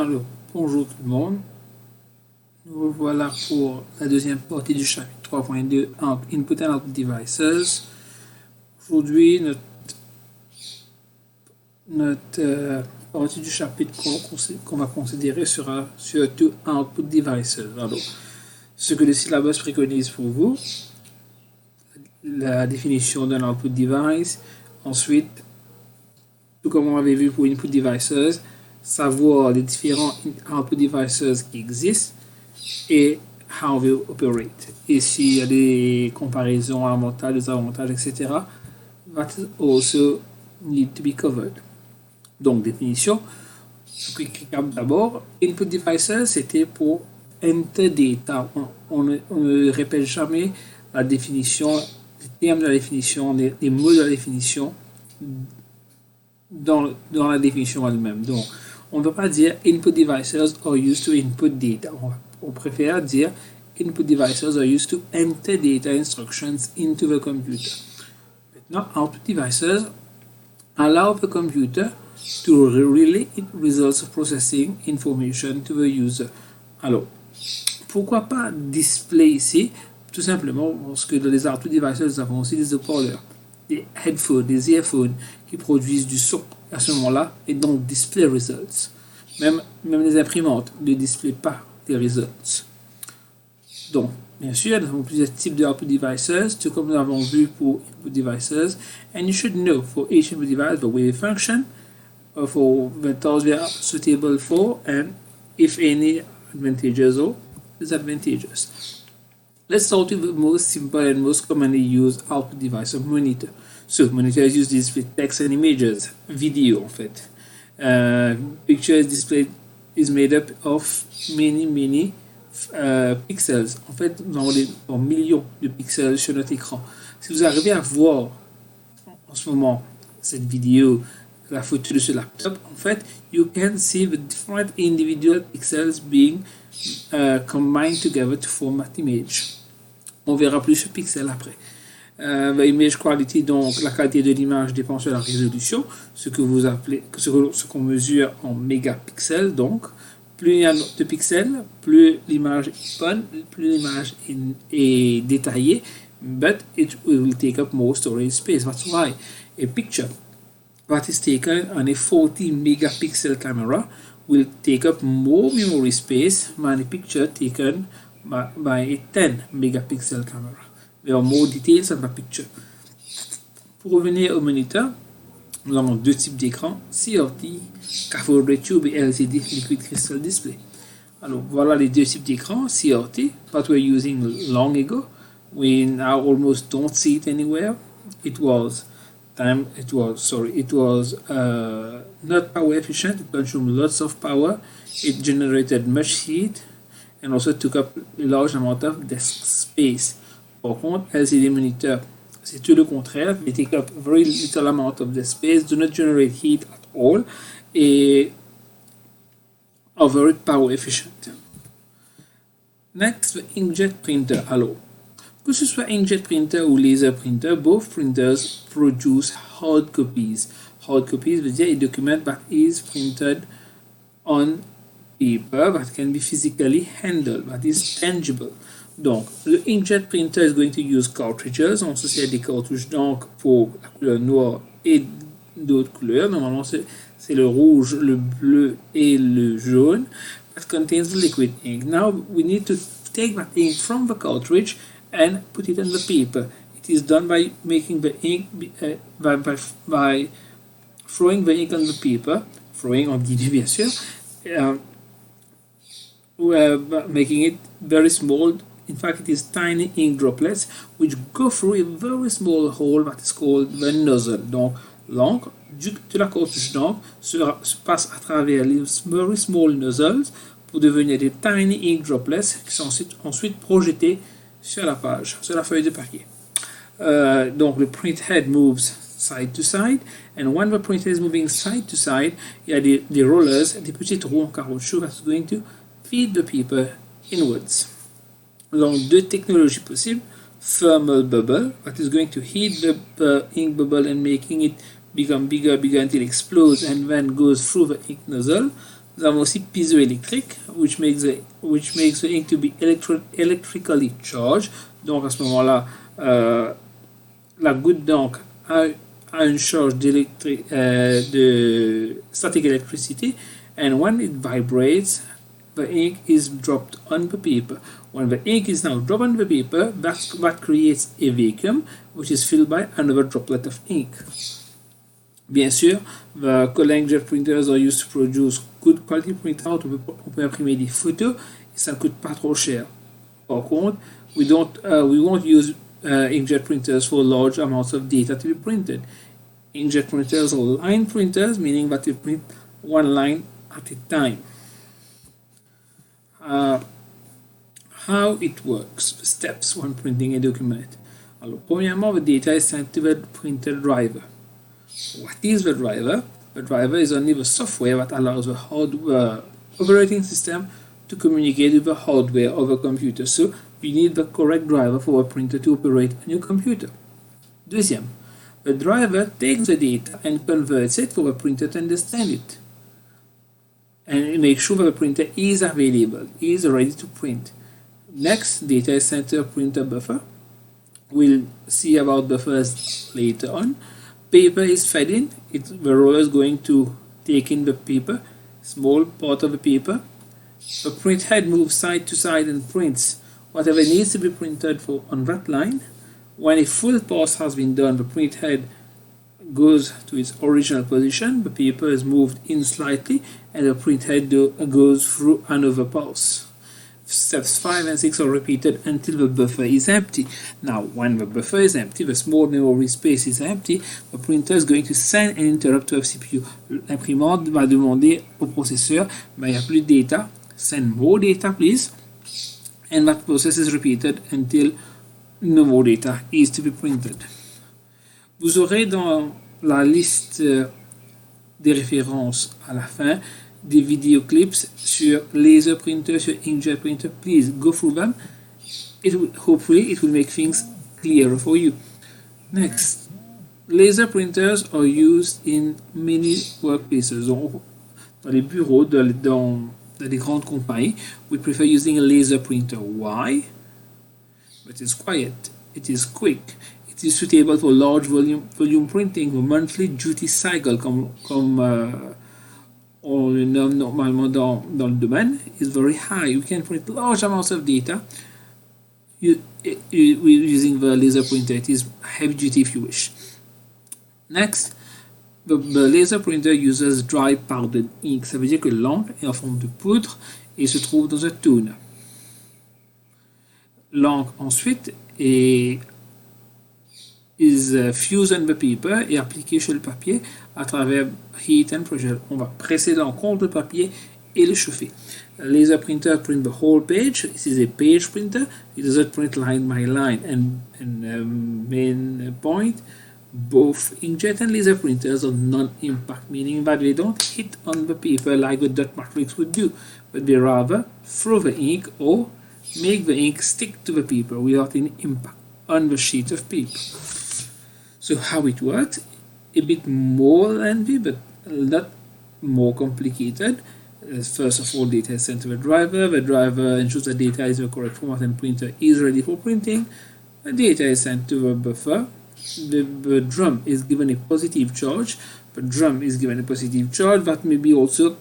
Alors, bonjour tout le monde. Nous voilà pour la deuxième partie du chapitre 3.2 Input and Output Devices. Aujourd'hui, notre partie du chapitre qu'on va considérer sera surtout Output Devices. Alors, ce que le syllabus préconise pour vous, la définition d'un Output Device, ensuite, tout comme on avait vu pour Input Devices, savoir les différents output devices qui existent et how they operate. Et s'il y a des comparaisons, avantages, désavantages, etc., that also need to be covered. Donc, définition. Quick recap d'abord. Input devices, c'était pour enter data. On ne répète jamais la définition, les termes de la définition, les mots de la définition dans la définition elle-même. Donc, on ne peut pas dire input devices are used to input data. On préfère dire input devices are used to enter data instructions into the computer. Maintenant, output devices allow the computer to relay results of processing information to the user. Alors, pourquoi pas display ici? Tout simplement parce que dans les output devices, nous avons aussi des haut-parleurs, des headphones, des earphones qui produisent du son à ce moment-là et donc display results. Même les imprimantes ne display pas les results. Donc, bien sûr, nous avons plusieurs types de output devices, tout comme nous avons vu pour input devices. And you should know for each input device the way they function, for the tasks they are suitable for, and if any advantages or disadvantages. Let's start with the most simple and most commonly used output device, a monitor. So, monitor is used to display text and images, video en fait. Picture display is made up of many pixels. En fait, nous avons des millions de pixels sur notre écran. Si vous arrivez à voir en ce moment cette vidéo, la photo de ce laptop, en fait, you can see the different individual pixels being combined together to form an image. On verra plus ce pixel après. The image quality, donc la qualité de l'image dépend de la résolution, ce qu'on mesure en mégapixels. Donc, plus il y a de pixels, plus l'image est bonne, plus l'image est détaillée, but it will take up more storage space. That's why a picture that is taken on a 40 megapixel camera will take up more memory space than a picture taken by a 10 megapixel camera. There are more details on the picture. Pour revenir au moniteur, nous avons deux types d'écrans, CRT, cathode ray tube et LCD, Liquid Crystal Display. Alors voilà les deux types d'écrans, CRT, that we're using long ago. We now almost don't see it anywhere. It was not power efficient, it consumed lots of power, it generated much heat, and also took up a large amount of desk space. Par contre, LCD monitor, c'est tout le contraire. They take up very little amount of the space, do not generate heat at all, et are very power efficient. Next, the inkjet printer. Alors, que ce soit inkjet printer ou laser printer, both printers produce hard copies. Hard copies veut dire a document that is printed on paper that can be physically handled, that is tangible. Donc, le inkjet printer is going to use cartridges. On s'associate des cartouches d'encre pour la couleur noire et d'autres couleurs. Normalement, c'est le rouge, le bleu et le jaune. That contains the liquid ink. Now, we need to take that ink from the cartridge and put it on the paper. It is done by making the ink, by throwing the ink on the paper. Throwing en guillemets, bien sûr. Making it very small. In fact, it is tiny ink droplets which go through a very small hole that is called the nozzle. Donc, l'encre de la cartouche d'encre se passe à travers les very small nozzles pour devenir des tiny ink droplets qui sont ensuite projetés sur la page, sur la feuille de papier. Donc, le print head moves side to side, and when the printer is moving side to side, il y a des rollers, des petites roues en caoutchouc that's going to feed the paper inwards. Donc, deux technologies possibles. Thermal bubble, that is going to heat the ink bubble and making it become bigger until it explodes and then goes through the ink nozzle. Nous avons aussi piezoélectrique, which makes the ink to be electrically charged. Donc à ce moment-là, la goutte d'encre a une charge de static electricity, and when it vibrates, the ink is dropped on the paper. When the ink is now dropped on the paper, that creates a vacuum, which is filled by another droplet of ink. Bien sûr, the color inkjet printers are used to produce good quality printout. On peut imprimer des photos et ça ne coûte pas trop cher. Par contre, we won't use inkjet printers for large amounts of data to be printed. Inkjet printers are line printers, meaning that you print one line at a time. How it works, the steps when printing a document. Alors, premièrement, the data is sent to the printer driver. What is the driver? The driver is only the software that allows the hardware operating system to communicate with the hardware of a computer. So, you need the correct driver for a printer to operate on your computer. Deuxième, the driver takes the data and converts it for the printer to understand it. And make sure that the printer is available, is ready to print. Next, data is sent to a printer buffer. We'll see about buffers later on. Paper is fed in. The roller is going to take in the paper, small part of the paper. The print head moves side to side and prints whatever needs to be printed for on that line. When a full pass has been done, the print head goes to its original position. The paper is moved in slightly, and the print head goes through another pass. Steps 5 and 6 are repeated until the buffer is empty. Now, when the buffer is empty, the small memory space is empty, the printer is going to send an interrupt to the CPU. L'imprimante va demander au processeur, il n'y a plus de data, send more data please, and that process is repeated until no more data is to be printed. Vous aurez dans la liste des références à la fin des videoclips sur laser printer, sur inkjet printer. Please go through them. Hopefully it will make things clearer for you. Next, laser printers are used in many workplaces. Dans les bureaux, dans les grandes compagnies, we prefer using a laser printer. Why? It is quiet. It is quick. It is suitable for large volume printing. The monthly duty cycle, comme on le nomme normalement dans le domaine, is very high. You can print large amounts of data using the laser printer. It is heavy duty if you wish. Next, the laser printer uses dry powdered ink. Ça veut dire que l'encre est en forme de poudre et se trouve dans un toner. L'encre ensuite is fused on the paper et appliquée sur le papier à travers heat and pressure. On va presser l'encre contre le papier et le chauffer. A laser printer print the whole page. This is a page printer. It doesn't print line by line. And main point, both inkjet and laser printers are non-impact, meaning that they don't hit on the paper like the dot matrix would do, but they rather throw the ink or make the ink stick to the paper without any impact on the sheet of paper. So how it works, a bit more lengthy but not more complicated. First of all, data is sent to the driver. The driver ensures the data is the correct format and printer is ready for printing. The data is sent to the buffer. The drum is given a positive charge. The drum is given a positive charge that may be also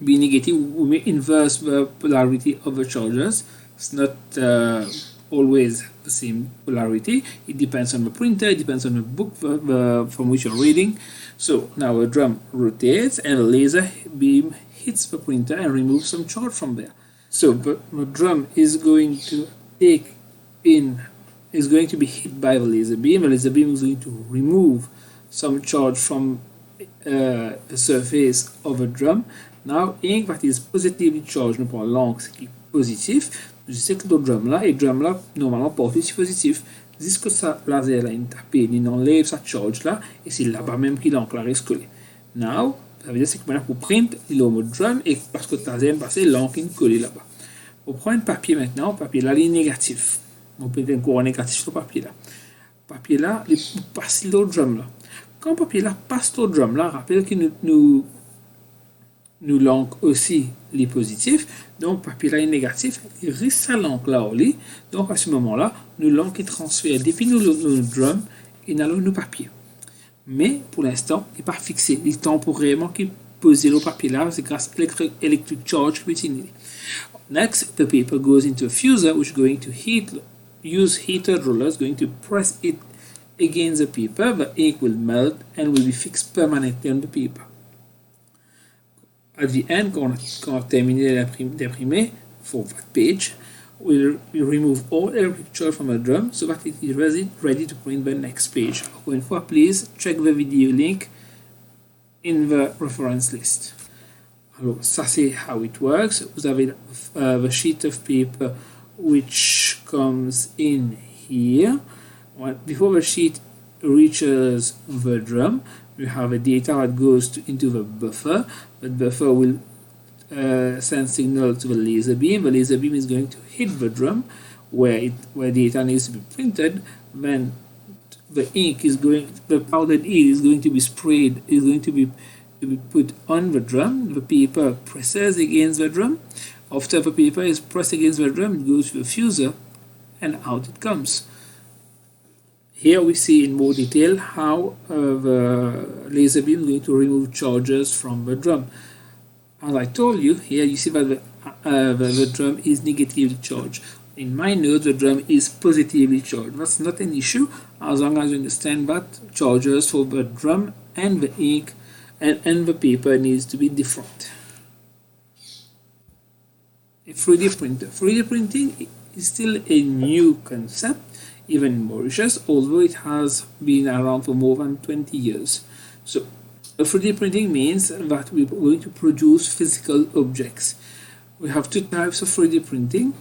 be negative. We may inverse the polarity of the charges. It's not always the same polarity. It depends on the printer, it depends on the book from which you're reading. So now the drum rotates and a laser beam hits the printer and removes some charge from there. So the drum is going to be hit by the laser beam. The laser beam is going to remove some charge from the surface of the drum. Now, ink that is positively charged, nous prenons l'encre qui est positif, je sais que le drum là, et drum là, normalement porte positif. Jusqu'à ça, laser là, il tape, il enlève sa charge là, et c'est là-bas même qu'il l'encre là reste collée. Now, ça veut dire que maintenant pour print, il est au mode drum, et parce que le laser est passé, l'encre est collée là-bas. Pour prendre le papier maintenant, le papier là, il est négatif. On peut mettre un courant négatif sur le papier là. Le papier là, il passe le drum là. Quand le papier là passe le drum là, rappelle que nous nous langue aussi les positifs. Donc, papier là est négatif, il reste sa langue là au lit. Donc, à ce moment-là, nous langue qui transfère depuis nous le drum et nous allons nous papier. Mais pour l'instant, il n'est pas fixé. Il est temporairement qui pose le papier là, c'est grâce à electric charge que we. Next, the paper goes into a fuser, which is going to use heated rollers, going to press it against the paper. The ink will melt and will be fixed permanently on the paper. At the end, quand on a terminé d'imprimer for that page, we'll remove all electric charge from the drum so that it is ready to print the next page. Encore une fois, please check the video link in the reference list. Alors, ça c'est how it works. Vous avez the sheet of paper which comes in here. Before the sheet reaches the drum, we have a data that goes into the buffer. The buffer will send signal to the laser beam. The laser beam is going to hit the drum where data needs to be printed. Then the powdered ink is going to be sprayed, is going to be put on the drum. The paper presses against the drum. After the paper is pressed against the drum, it goes to the fuser and out it comes. Here we see in more detail how the laser beam is going to remove charges from the drum. As I told you, here you see that the drum is negatively charged. In my note, the drum is positively charged. That's not an issue as long as you understand that charges for the drum and the ink and the paper needs to be different. A 3D printer. 3D printing is still a new concept, even in Mauritius, although it has been around for more than 20 years. So, 3D printing means that we're going to produce physical objects. We have two types of 3D printing.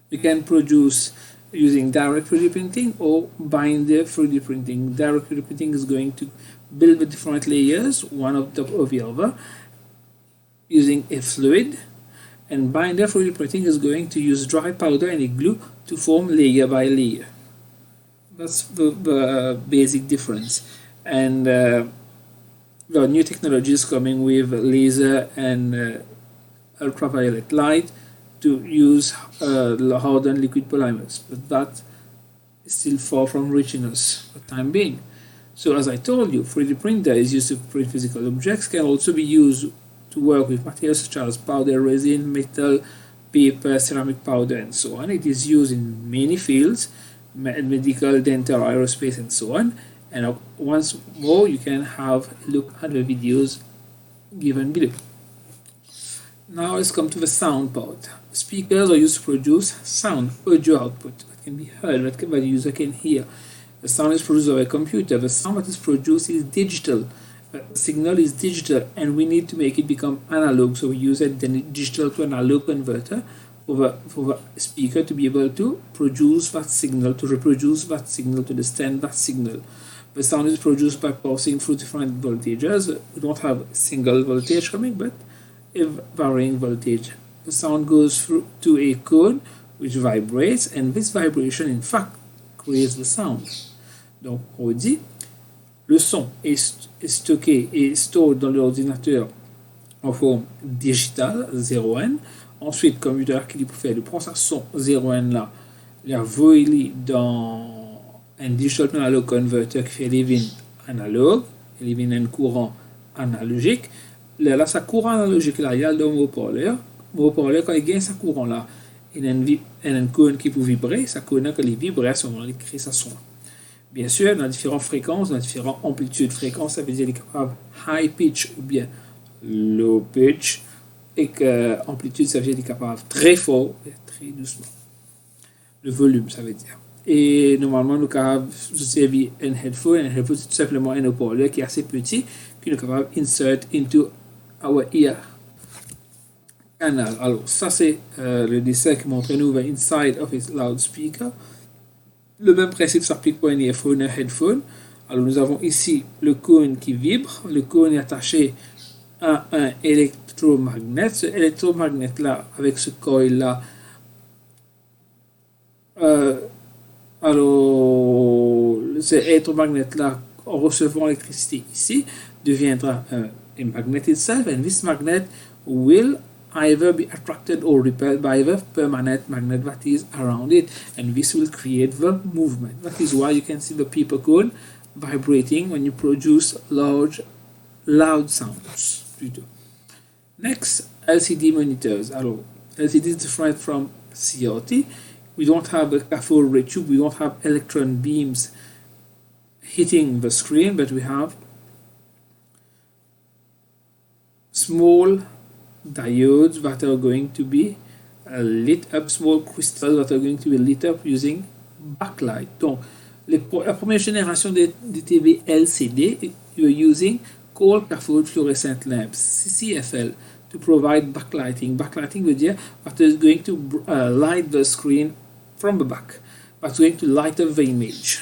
We can produce using direct 3D printing or binder 3D printing. Direct 3D printing is going to build the different layers, one on top of the other, using a fluid. And binder 3D printing is going to use dry powder and a glue to form layer by layer. That's the basic difference. And there are new technologies coming with laser and ultraviolet light to use hardened liquid polymers, but that is still far from reaching us for the time being. So as I told you, 3D printer is used to print physical objects, can also be used to work with materials such as powder, resin, metal, paper, ceramic powder, and so on. It is used in many fields, medical, dental, aerospace, and so on. And once more, you can have a look at the videos given below. Now let's come to the sound part. Speakers are used to produce sound, audio output that can be heard, that the user can hear. The sound is produced by a computer. The sound that is produced is digital. The signal is digital, and we need to make it become analog. So we use a digital to analog converter for the speaker to be able to produce that signal, to reproduce that signal, to understand that signal. The sound is produced by passing through different voltages. We don't have a single voltage coming, but a varying voltage. The sound goes through to a cone which vibrates, and this vibration in fact creates the sound. Donc on dit le son est stocké et stored dans l'ordinateur en forme digitale 0N. Ensuite, le computer qui peut faire, il prend sa son 0N là, il a voulu dans un digital to analog converter qui fait living analogue, living un courant analogique. Là, sa courant analogique là, il y a le haut-parleur. Le haut-parleur, quand il gagne sa courant là, il y a un cône qui peut vibrer. Sa cône, quand il vibre, à ce moment-là, il crée sa son. Bien sûr, dans différentes fréquences, dans différentes amplitudes fréquences, ça veut dire qu'il est capable high pitch ou bien low pitch, et que amplitude, ça veut dire qu'il est capable très fort et très doucement. Le volume, ça veut dire. Et normalement, nous sommes capables de servir un headphone. Un headphone, c'est tout simplement un haut-parleur qui est assez petit, qui est capable d'insert into our ear canal. Alors, ça, c'est le dessin qui montre nous inside of his loudspeaker. Le même principe s'applique pour un earphone et un headphone. Alors nous avons ici le cône qui vibre. Le cône est attaché à un électromagnet. Ce électromagnet-là, avec ce coil-là, alors ce électromagnet-là, en recevant l'électricité ici, deviendra un a magnet itself, and this magnet will either be attracted or repelled by the permanent magnet that is around it, and this will create the movement. That is why you can see the paper cone vibrating when you produce loud sounds. Next, LCD monitors. LCD is different from CRT. We don't have a cathode ray tube, we don't have electron beams hitting the screen, but we have small diodes that are going to be lit up, small crystals that are going to be lit up using backlight. Donc, la première génération des TV LCD, you're using cold cathode fluorescent lamps, CCFL, to provide backlighting. Backlighting veut dire that is going to light the screen from the back, that's going to light up the image.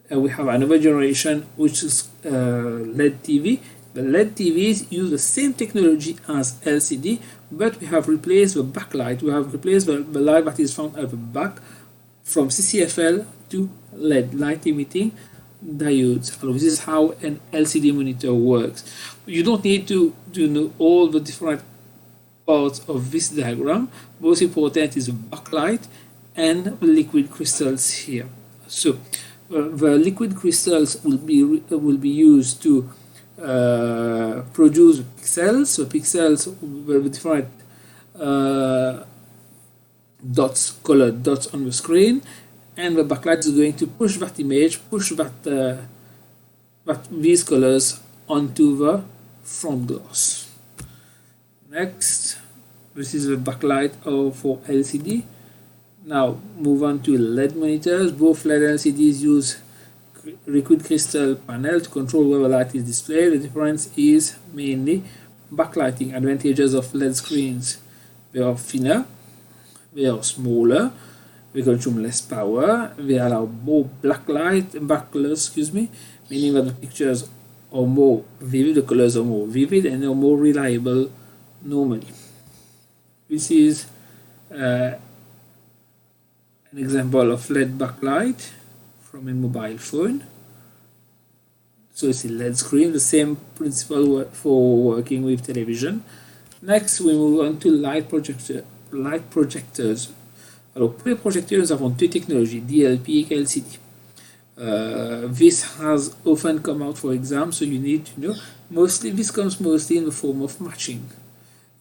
We have another generation which is LED TV. The LED TVs use the same technology as LCD, but we have replaced the backlight. We have replaced the light that is found at the back from CCFL to LED, light emitting diodes. So this is how an LCD monitor works. You don't need to know all the different parts of this diagram. Most important is the backlight and the liquid crystals here. So the liquid crystals will be used to produce pixels. So pixels with different dots, colored dots on the screen, and the backlight is going to push that image, push these colors onto the front glass. Next, this is the backlight for LCD. Now move on to LED monitors. Both LED and LCDs use liquid crystal panel to control where the light is displayed. The difference is mainly backlighting. Advantages of LED screens: they are thinner, they are smaller, they consume less power, they allow more backcolors, meaning that the pictures are more vivid, the colors are more vivid, and are more reliable normally. This is an example of LED backlight from a mobile phone. So it's a LED screen, the same principle for working with television. Next, we move on to light projectors. Alors, pour les projecteurs, nous avons deux technologies, DLP et LCD. This has often come out for exam, so you need to know. This comes mostly in the form of matching.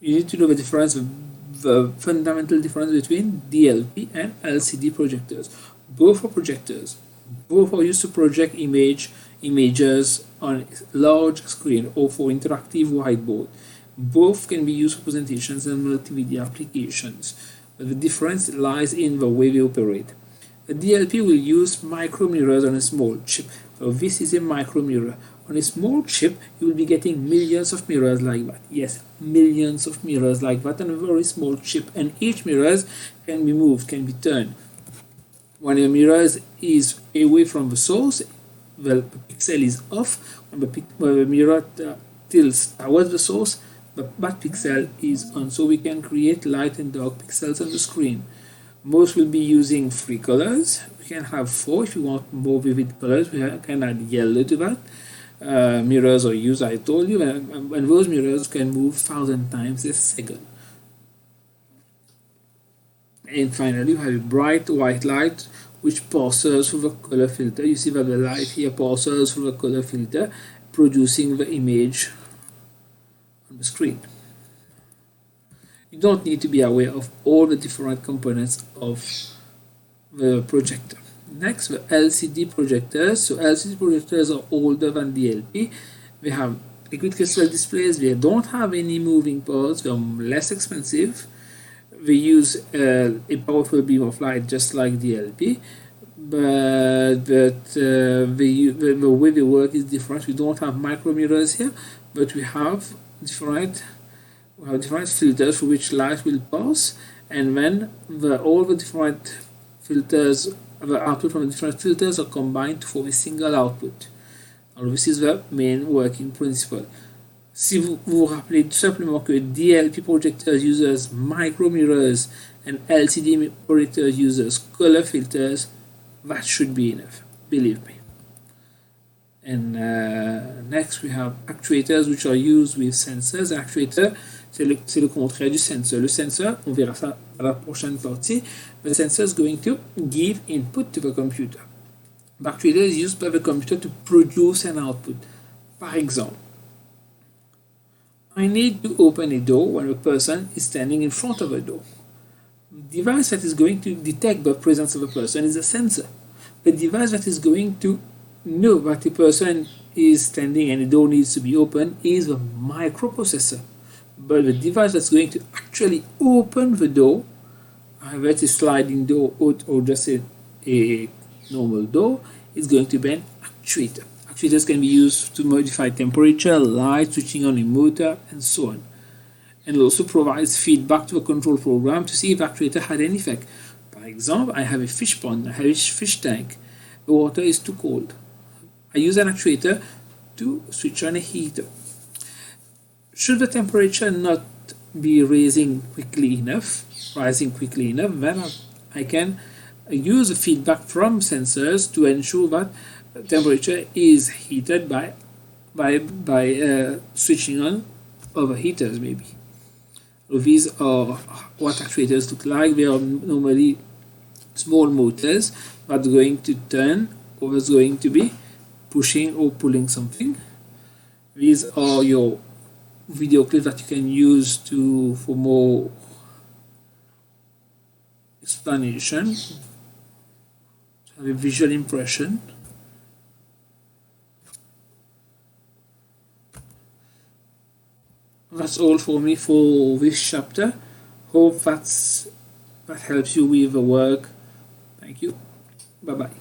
You need to know the fundamental difference between DLP and LCD projectors. Both are projectors. Both are used to project images on a large screen or for interactive whiteboard. Both can be used for presentations and multimedia applications. But the difference lies in the way they operate. A DLP will use micro mirrors on a small chip. So this is a micro mirror. On a small chip, you will be getting millions of mirrors like that. Yes, millions of mirrors like that on a very small chip. And each mirror can be moved, can be turned. When a mirror is away from the source, the pixel is off. When the mirror tilts towards the source, that pixel is on. So we can create light and dark pixels on the screen. Most will be using 3 colors. We can have 4 if you want more vivid colors. We can add yellow to that. Mirrors are used, I told you, and those mirrors can move 1,000 times a second. And finally, you have a bright white light which passes through the color filter. You see that the light here passes through the color filter, producing the image on the screen. You don't need to be aware of all the different components of the projector. Next, the LCD projectors. So LCD projectors are older than DLP. They have liquid crystal displays. They don't have any moving parts. They're less expensive. They use a powerful beam of light just like DLP, but the way they work is different. We don't have micro mirrors here, but we have different filters through which light will pass, and when all the different filters, the output from the different filters are combined to form a single output. Alors, this is the main working principle. Si vous vous rappelez tout simplement que DLP projectors uses micro mirrors and LCD projectors uses color filters, that should be enough, believe me. And next we have actuators which are used with sensors. Actuator, c'est le contraire du sensor. Le sensor, on verra ça à la prochaine partie. The sensor is going to give input to the computer. The actuator is used by the computer to produce an output. Par exemple, I need to open a door when a person is standing in front of a door. The device that is going to detect the presence of a person is a sensor. The device that is going to know that the person is standing and the door needs to be opened is a microprocessor. But the device that's going to actually open the door, whether it's a sliding door or just a normal door, is going to be an actuator. Actuators can be used to modify temperature, light, switching on a motor, and so on. And it also provides feedback to a control program to see if the actuator had any effect. For example, I have a fish pond, I have a fish tank. The water is too cold. I use an actuator to switch on a heater. Should the temperature not be rising quickly enough, then I can use the feedback from sensors to ensure that temperature is heated by switching on other heaters maybe. So these are what actuators look like. They are normally small motors that's going to turn or is going to be pushing or pulling something. These are your video clips that you can use for more explanation, to have a visual impression. That's all for me for this chapter. Hope that helps you with the work. Thank you. Bye bye.